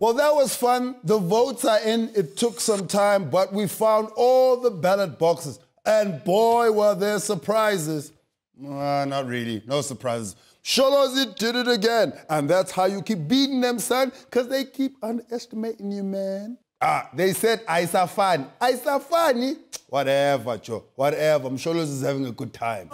Well, that was fun. The votes are in. It took some time, but we found all the ballot boxes. And boy, were there surprises. Not really. No surprises. Sholozi did it again. And that's how you keep beating them, son, because they keep underestimating you, man. They said, Aisafani. Aisafani? Whatever, Joe. Whatever. Sholozi is having a good time.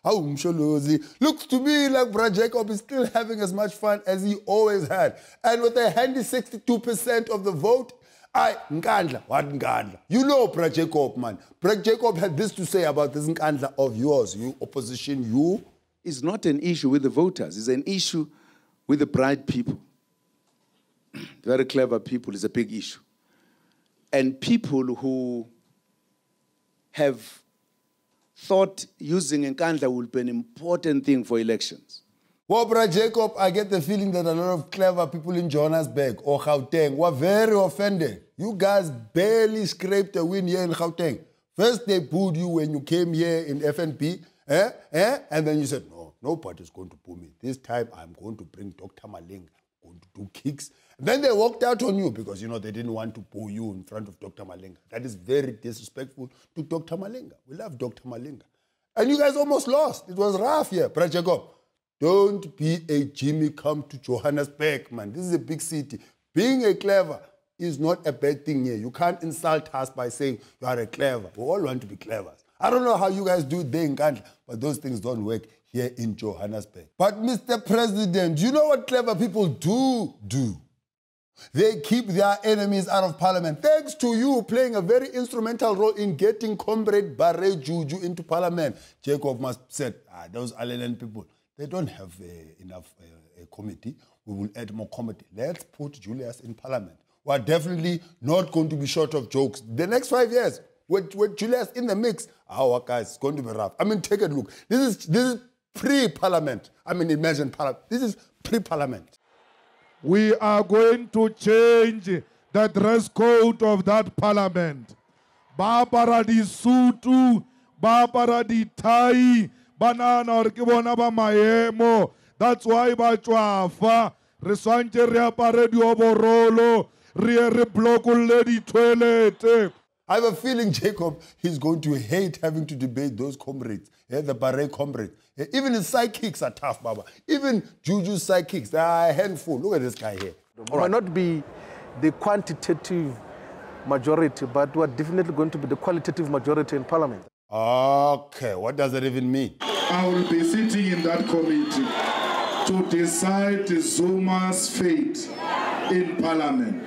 Msholozi. Looks to me like Bra Jacob is still having as much fun as he always had. And with a handy 62% of the vote, Nkandla, what Nkandla? You know Bra Jacob, man. Bra Jacob had this to say about this Nkandla of yours, you opposition, you. It's not an issue with the voters. It's an issue with the bright people. Very clever people is a big issue. And people who have thought using Nkandla would be an important thing for elections. Well, Bra Jacob, I get the feeling that a lot of clever people in Johannesburg or Gauteng were very offended. You guys barely scraped a win here in Gauteng. First, they booed you when you came here in FNP, and then you said, no, nobody's going to boo me. This time, I'm going to bring Dr. Malinga, going to do kicks. And then they walked out on you because, you know, they didn't want to boo you in front of Dr. Malinga. That is very disrespectful to Dr. Malinga. We love Dr. Malinga. And you guys almost lost. It was rough here. Bra Jacob, don't be a Jimmy come to Johannesburg, man. This is a big city. Being a clever is not a bad thing here. You can't insult us by saying you are a clever. We all want to be clever. I don't know how you guys do it there in Nkandla, but those things don't work here in Johannesburg. But Mr. President, you know what clever people do? They keep their enemies out of parliament. Thanks to you playing a very instrumental role in getting Comrade Barre Juju into parliament. Jacob must have said, those LNN people, they don't have enough committee. We will add more committee. Let's put Julius in parliament. We're definitely not going to be short of jokes. The next 5 years, with Julius in the mix, our guys, it's going to be rough. I mean, take a look. This is pre-parliament. I mean, imagine parliament. This is pre-parliament. We are going to change the dress code of that parliament. Barbara di sutu, Barbara di tai, banana or kibona ba maemo. That's why ba chwafa, re swantse re apare di oborolo, re blokulle di toilet. I have a feeling, Jacob, he's going to hate having to debate those comrades, the Barre comrades. Even his sidekicks are tough, Baba. Even Juju's sidekicks, they are a handful. Look at this guy here. It might not be the quantitative majority, but we're definitely going to be the qualitative majority in parliament. Okay, what does that even mean? I will be sitting in that committee to decide Zuma's fate in parliament.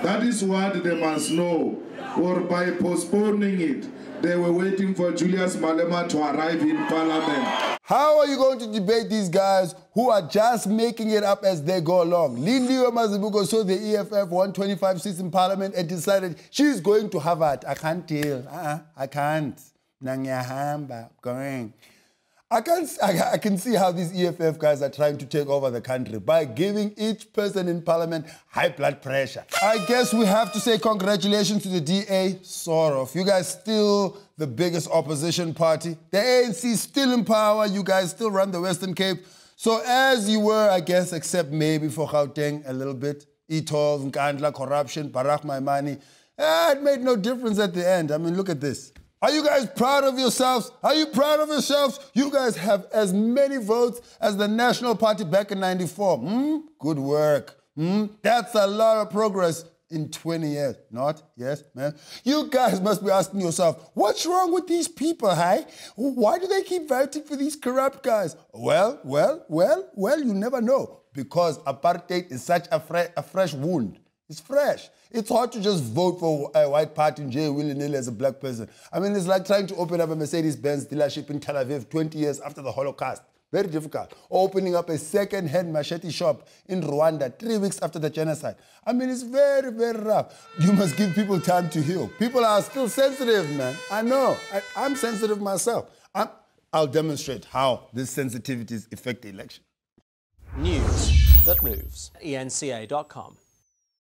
That is what they must know. Or by postponing it, they were waiting for Julius Malema to arrive in parliament. How are you going to debate these guys who are just making it up as they go along? Lindiwe Mazibuko saw the EFF won 25 seats in parliament and decided she's going to Harvard. I can't deal. I can't. Nangiyahamba, going. I can see how these EFF guys are trying to take over the country by giving each person in parliament high blood pressure. I guess we have to say congratulations to the DA, sort of. You guys still the biggest opposition party. The ANC still in power. You guys still run the Western Cape. So as you were, I guess, except maybe for Gauteng a little bit, Etol, Nkandla, corruption, Barack Maimani, it made no difference at the end. I mean, look at this. Are you guys proud of yourselves? Are you proud of yourselves? You guys have as many votes as the National Party back in '94. Good work. That's a lot of progress in 20 years. Not? Yes, man. You guys must be asking yourself, what's wrong with these people, hey? Why do they keep voting for these corrupt guys? Well, you never know. Because apartheid is such a fresh wound. It's fresh. It's hard to just vote for a white party in jail willy-nilly as a black person. I mean, it's like trying to open up a Mercedes-Benz dealership in Tel Aviv 20 years after the Holocaust. Very difficult. Or opening up a second-hand machete shop in Rwanda 3 weeks after the genocide. I mean, it's very, very rough. You must give people time to heal. People are still sensitive, man. I know. I'm sensitive myself. I'll demonstrate how these sensitivities affect the election. News that moves. ENCA.com.